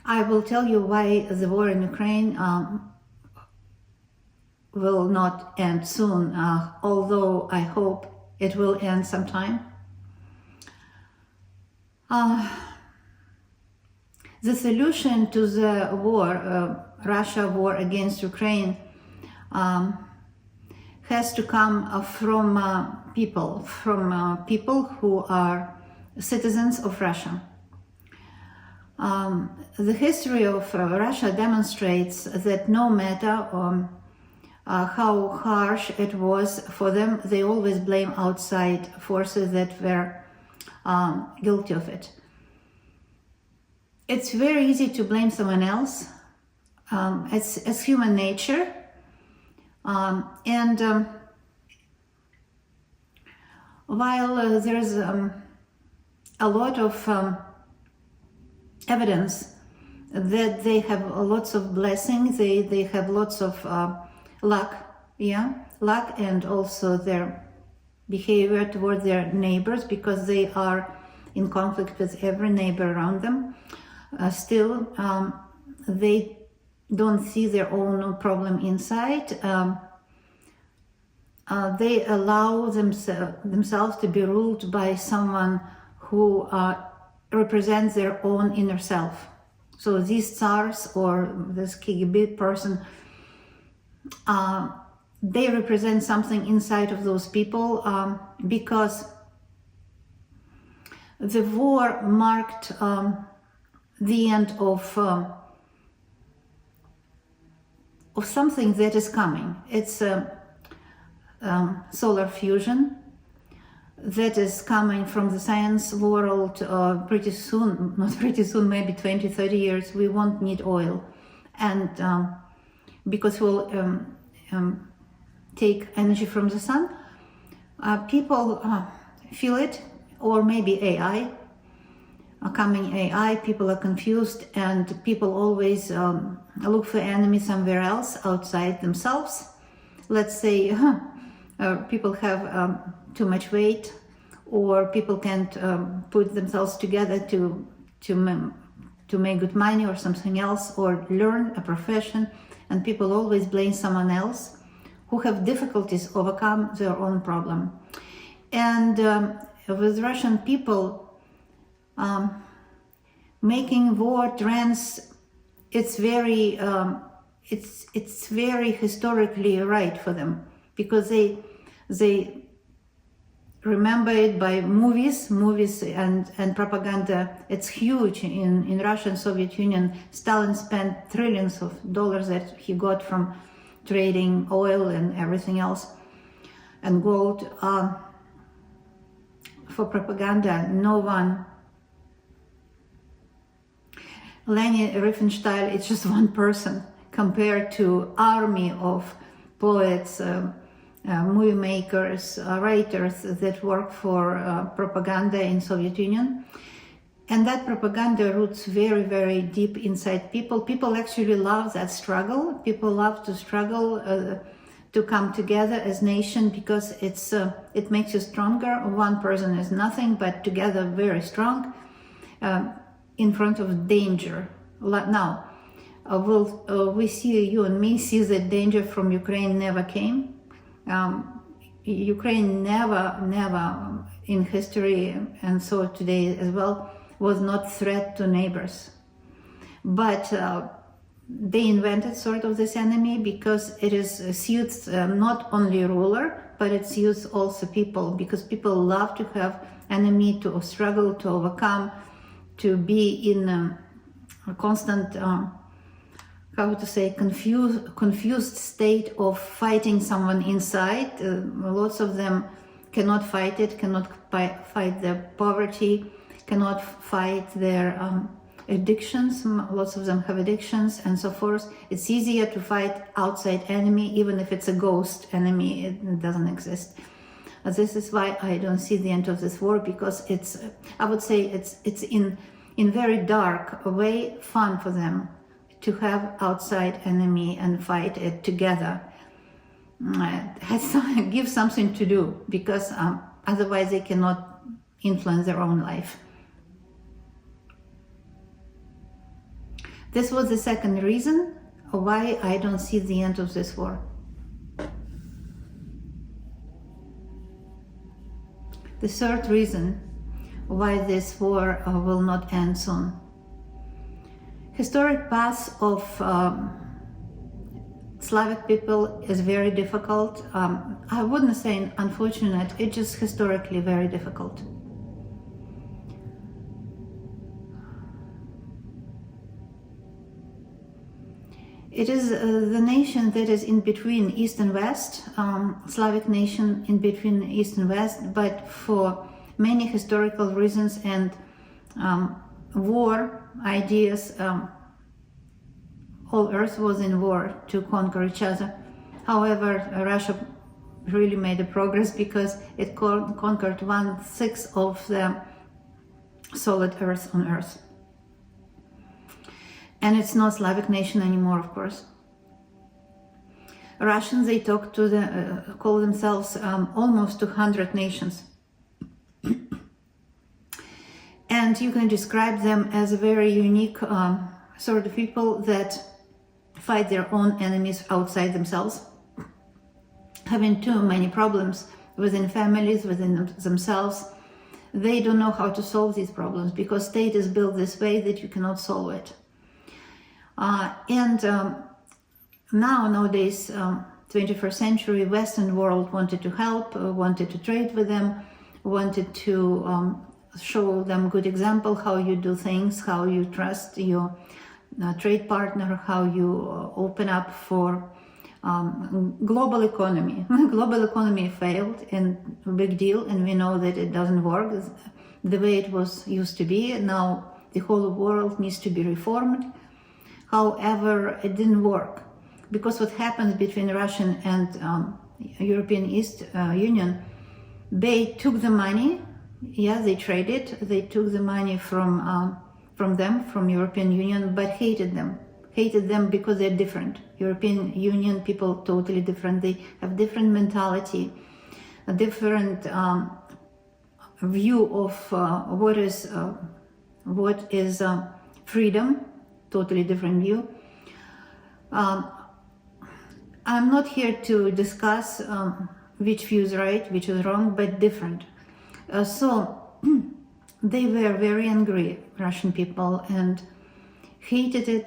I will tell you why the war in Ukraine will not end soon, although I hope it will end sometime. The solution to the war, Russia war against Ukraine, has to come from people who are citizens of Russia. The history of Russia demonstrates that no matter how harsh it was for them, they always blame outside forces that were guilty of it. It's very easy to blame someone else. It's human nature. And while there's a lot of evidence that they have lots of blessings, they have lots of luck, luck, and also their behavior toward their neighbors, because they are in conflict with every neighbor around them. Still, they don't see their own problem inside. They allow themselves to be ruled by someone who represents their own inner self. So these tsars or this KGB person, they represent something inside of those people, because the war marked the end of something that is coming. It's solar fusion that is coming from the science world pretty soon, not pretty soon, maybe 20, 30 years. We won't need oil, and because we'll take energy from the sun. People feel it, or maybe AI, coming AI, people are confused, and people always look for enemy somewhere else outside themselves. Let's say people have too much weight, or people can't put themselves together to make good money or something else, or learn a profession, and people always blame someone else who have difficulties overcome their own problem. And with Russian people, making war trends, it's very historically right for them, because they remember it by movies and propaganda. It's huge in Russia and Soviet Union. Stalin spent trillions of dollars that he got from trading oil and everything else, and gold, for propaganda. No one. Leni Riefenstahl is just one person compared to army of poets, movie makers, writers that work for propaganda in Soviet Union. And that propaganda roots very, very deep inside people. People actually love that struggle. People love to struggle, to come together as nation, because it makes you stronger. One person is nothing, but together very strong, in front of danger. Now, we see, you and me see that danger from Ukraine never came. Ukraine never in history, and so today as well, was not threat to neighbors. But they invented sort of this enemy because it suits not only ruler, but it suits also people, because people love to have enemy to struggle, to overcome, to be in a constant, how to say, confused state of fighting someone inside. Lots of them cannot fight it, cannot fight their poverty, cannot fight their addictions. Lots of them have addictions and so forth. It's easier to fight outside enemy, even if it's a ghost enemy, it doesn't exist. This is why I don't see the end of this war, because it's, I would say it's in very dark way fun for them to have outside enemy and fight it together. Give something to do, because otherwise they cannot influence their own life. This was the second reason why I don't see the end of this war. The third reason why this war will not end soon. Historic path of Slavic people is very difficult. I wouldn't say unfortunate, it's just historically very difficult. It is the nation that is in between East and West, Slavic nation in between East and West, but for many historical reasons and war ideas, whole earth was in war to conquer each other. However, Russia really made a progress because it conquered 1/6 of the solid earth on earth. And it's not Slavic nation anymore, of course. Russians, they talk to call themselves almost 200 nations. And you can describe them as a very unique sort of people that fight their own enemies outside themselves, having too many problems within families, within themselves. They don't know how to solve these problems because state is built this way that you cannot solve it. Nowadays, 21st century, Western world wanted to help, wanted to trade with them, wanted to show them good example how you do things, how you trust your trade partner, how you open up for global economy. Global economy failed and a big deal, and we know that it doesn't work the way it was used to be. Now the whole world needs to be reformed. However, it didn't work because what happens between Russian and European East Union, they took the money, yeah, they traded, they took the money from them, from European Union, but hated them because they're different. European Union people totally different. They have different mentality, a different view of what is freedom. Totally different view. I'm not here to discuss which view is right, which is wrong, but different. So they were very angry, Russian people, and hated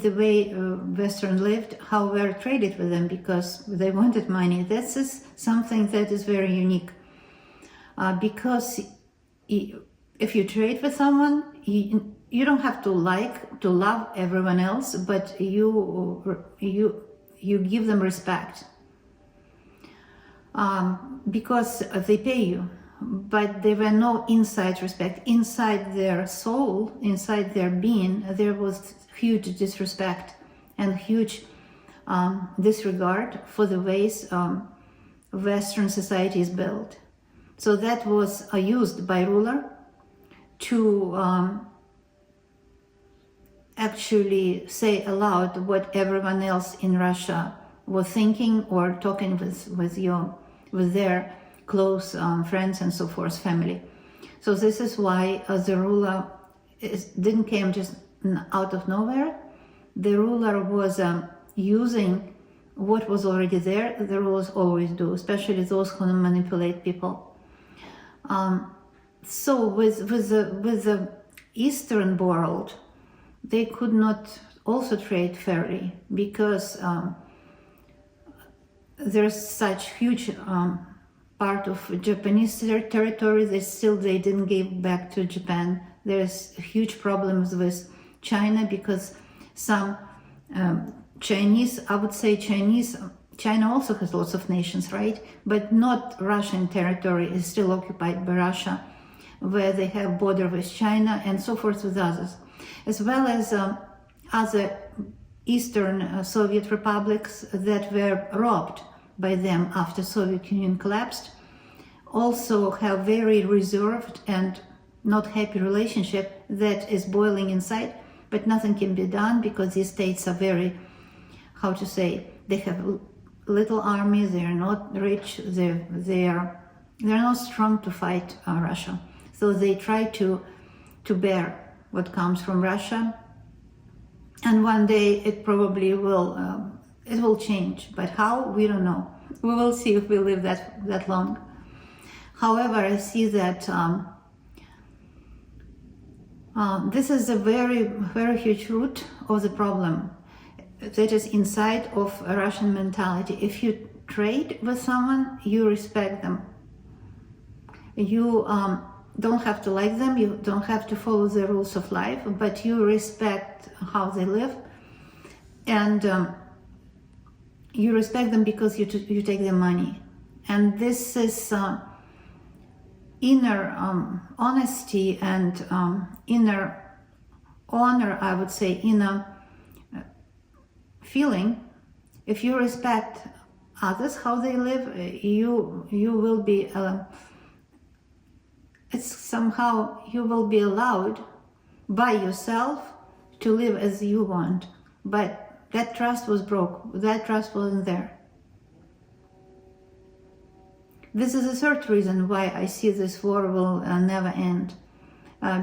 the way Western lived, how we traded with them because they wanted money. This is something that is very unique. Because if you trade with someone, you don't have to love everyone else, but you give them respect because they pay you. But there were no inside respect. Inside their soul, inside their being, there was huge disrespect and huge disregard for the ways Western society is built. So that was used by ruler to actually say aloud what everyone else in Russia was thinking or talking with their close friends and so forth, family. So this is why the ruler didn't came just out of nowhere. The ruler was using what was already there. The rulers always do, especially those who manipulate people. So with the Eastern world, they could not also trade fairly because there's such huge part of Japanese territory that they didn't give back to Japan. There's huge problems with China because some Chinese, I would say China also has lots of nations, right? But not Russian territory is still occupied by Russia, where they have border with China and so forth with others, as well as other Eastern Soviet republics that were robbed by them after Soviet Union collapsed, also have very reserved and not happy relationship that is boiling inside, but nothing can be done because these states are very, how to say, they have little armies, they are not rich, they're not strong to fight Russia. So they try to bear what comes from Russia And one day it probably will, it will change. But how, we don't know. We will see if we live that long. However, I see that this is a very, very huge root of the problem that is inside of a Russian mentality. If you trade with someone, you respect them. You don't have to like them, you don't have to follow the rules of life, but you respect how they live, and you respect them because you take their money. And this is inner honesty and inner honor, I would say, inner feeling. If you respect others, how they live, you will be it's somehow you will be allowed by yourself to live as you want. But that trust was broke, that trust wasn't there. This is the third reason why I see this war will never end,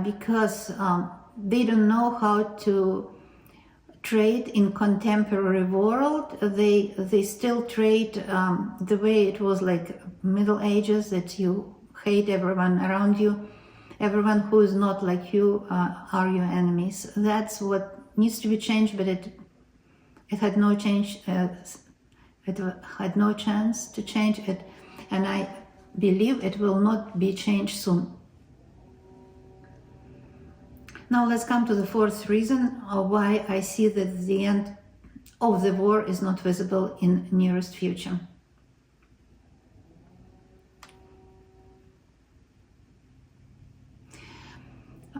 because they don't know how to trade in contemporary world. They still trade the way it was like Middle Ages, that you hate everyone around you, everyone who is not like you are your enemies. That's what needs to be changed, but it had no change. It had no chance to change it, and I believe it will not be changed soon. Now let's come to the fourth reason why I see that the end of the war is not visible in nearest future.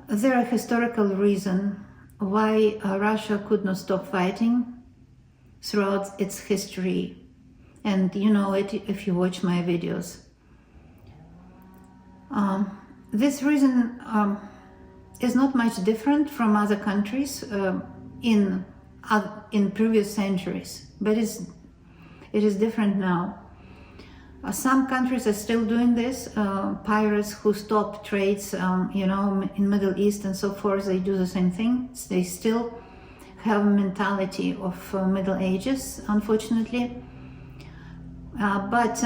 There are historical reasons why Russia could not stop fighting throughout its history, and you know it if you watch my videos. This reason is not much different from other countries in previous centuries, but it is different now. Some countries are still doing this. Pirates who stop trades, you know, in Middle East and so forth, they do the same thing. They still have a mentality of Middle Ages, unfortunately. But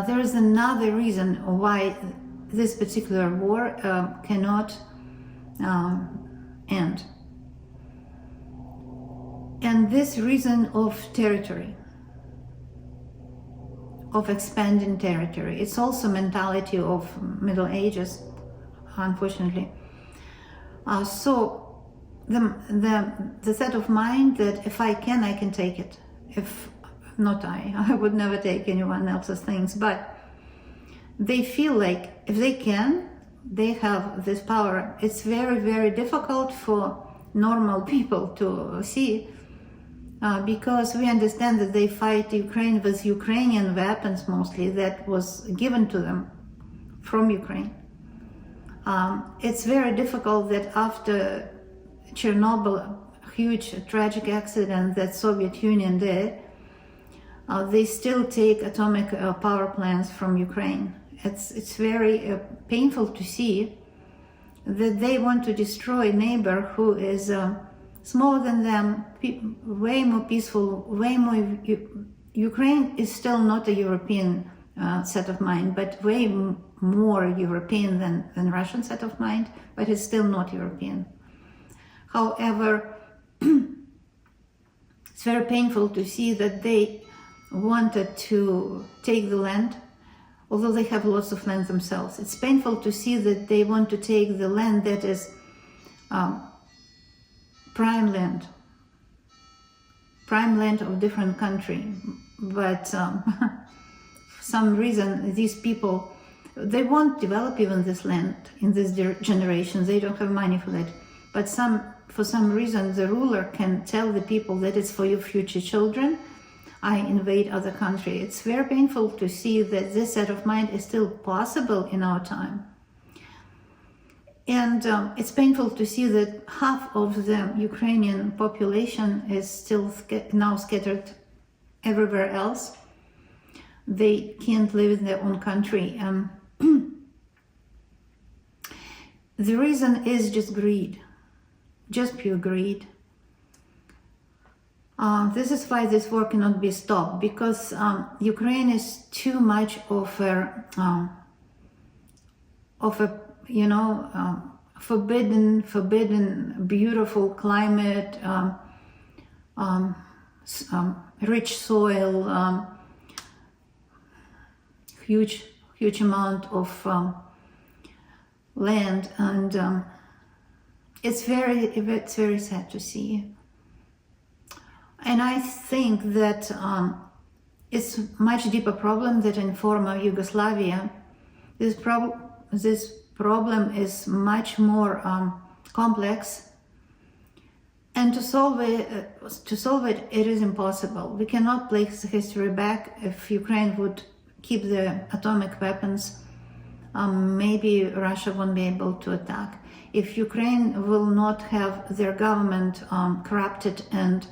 there is another reason why this particular war cannot end. And this reason of territory, of expanding territory. It's also mentality of Middle Ages, unfortunately. So the set of mind that if I can take it. If not I would never take anyone else's things. But they feel like if they can, they have this power. It's very, very difficult for normal people to see. Because we understand that they fight Ukraine with Ukrainian weapons mostly that was given to them from Ukraine. It's very difficult that after Chernobyl, a huge tragic accident that Soviet Union did, they still take atomic power plants from Ukraine. It's very painful to see that they want to destroy a neighbor who is smaller than them, way more peaceful, way more. Ukraine is still not a European set of mind, but way more European than Russian set of mind, but it's still not European. However, it's very painful to see that they wanted to take the land, although they have lots of land themselves. It's painful to see that they want to take the land that is prime land of different country, but for some reason these people, they won't develop even this land in this generation. They don't have money for that, but for some reason the ruler can tell the people that it's for your future children. I invade other country. It's very painful to see that this set of mind is still possible in our time. And it's painful to see that half of the Ukrainian population is still now scattered everywhere else. They can't live in their own country. The reason is just greed. just pure greed. This is why this war cannot be stopped, because Ukraine is too much of a forbidden, beautiful climate, rich soil, huge amount of land, and it's very sad to see. And I think that it's much deeper problem that in former Yugoslavia. This problem is much more complex, and to solve it, it is impossible. We cannot place history back. If Ukraine would keep the atomic weapons, maybe Russia won't be able to attack. If Ukraine will not have their government corrupted and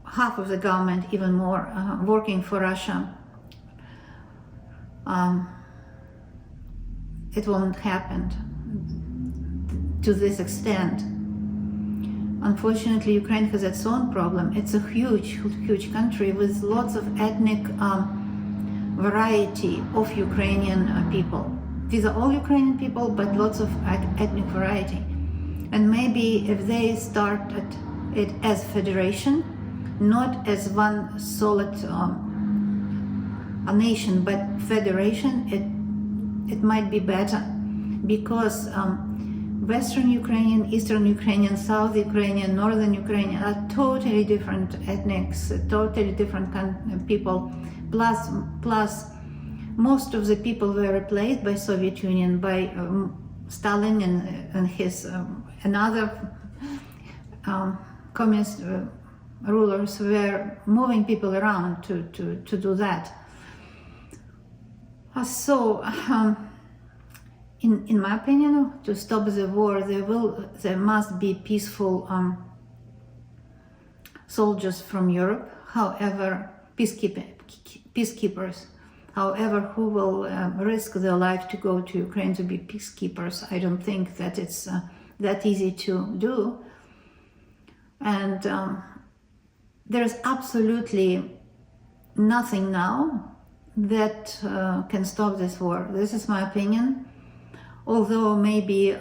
half of the government, even more, working for Russia, it won't happen to this extent. Unfortunately, Ukraine has its own problem. It's a huge country with lots of ethnic variety of Ukrainian people. These are all Ukrainian people, but lots of ethnic variety. And maybe if they started it as federation, not as one solid a nation, but federation, it might be better, because Western Ukrainian, Eastern Ukrainian, South Ukrainian, Northern Ukrainian are totally different ethnics, totally different people. Plus, most of the people were replaced by Soviet Union, by Stalin and his and other communist rulers were moving people around to do that. So, in my opinion, to stop the war, there must be peaceful soldiers from Europe. However, peacekeepers. However, who will risk their life to go to Ukraine to be peacekeepers? I don't think that it's that easy to do. And there's absolutely nothing now that can stop this war. This is my opinion. Although maybe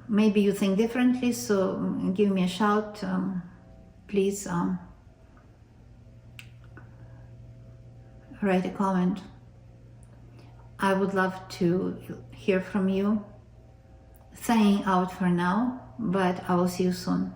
maybe you think differently, so give me a shout, please. Write a comment. I would love to hear from you. Signing out for now, but I will see you soon.